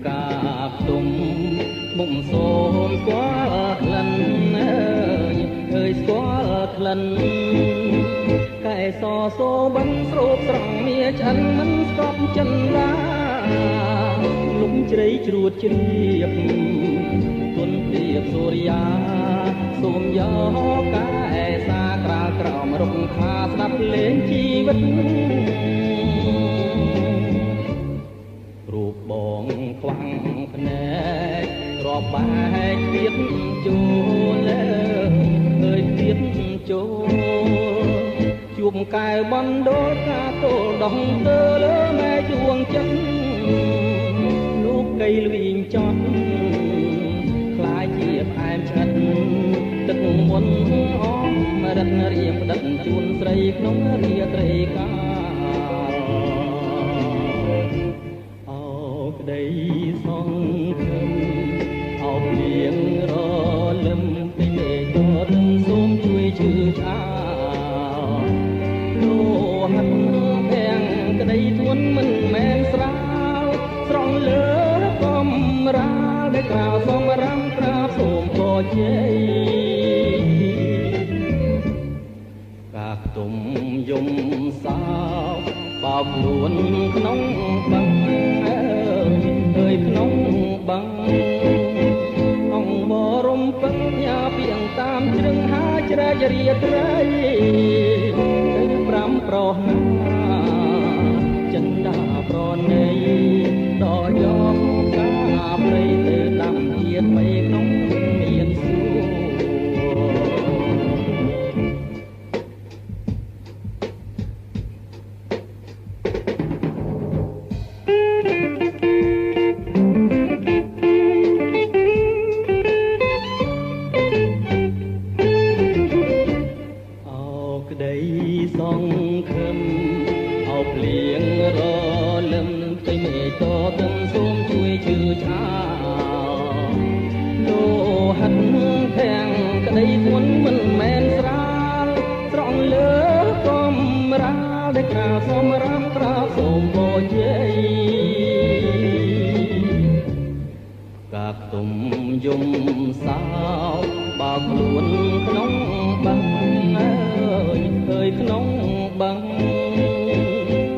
កាបទុំមុំសូមស្គាល់ក្លិនអើយស្គាល់ក្លិនកែសសូបិនស្រូបស្រង់មាឆ្អិនមិនស្កប់ចិនឡាលំជ្រៃជ្រួតជ្រាបទុនទៀបសូរិយាសូមយកកែសាក្រាលក្រោមរុក្ខាស្ដាប់លេងជីវិតរូបបងខ្វាំងភ្នែករាប់បែកទៀតចូលអើយទៀតចូលជួបកែបណ្ដោការទល់ដងទៅលើម៉ែជួងចិត្តលោកកៃលវិញចត់ខ្លាយជាផ្អែមឆ្អិតទឹកមុនអមរិទ្ធរៀងផ្ដិតជួនស្រីក្នុងរាត្រីកាអោក្តីសង្ឃឹមអោលៀងរលឹមពីមេឃរឹងសូមជួយជឿឆ្អាលោហិនភាំងក្តីធួនមិនមែនស្រាលស្រង់លើកំរាលដែលក្រៅសំរាំក្រាបសូមពរជ័យកាខ្ទុំយំសោកបោកខ្លួនក្នុងបឹងអើយក្នុងបឹងអង្គបរំពឹងញ៉ាពីងតាមជ្រឹងហាជ្រែករាត្រីទៅប្រាំប្រោះណាចិនដាប្រណីដល់យកកាព្រៃទៅដាំទៀតបីក្នុងមានសួរក្តីសង្ឃឹមអោភ្លៀងរលឹមទៅមេឃតទឹមសូមជួយជឿឆ្អាលោហិនភាំងក្តីធួនមិនមែនស្រាលត្រង់លើកំរាលដែលក្រាលសូមរាំក្រាបសូមពរជ័យកាខ្ទុំយំសោកបោកខ្លួនក្នុងបឹងអើយក្នុងបឹង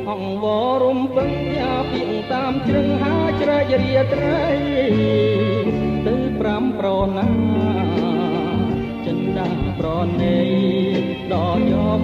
អង្គវរំពឹងញ៉ាពីងតាមជ្រឹងហាជ្រែករាត្រីទៅប្រាំប្រណាចិនដាប្រណីដល់យក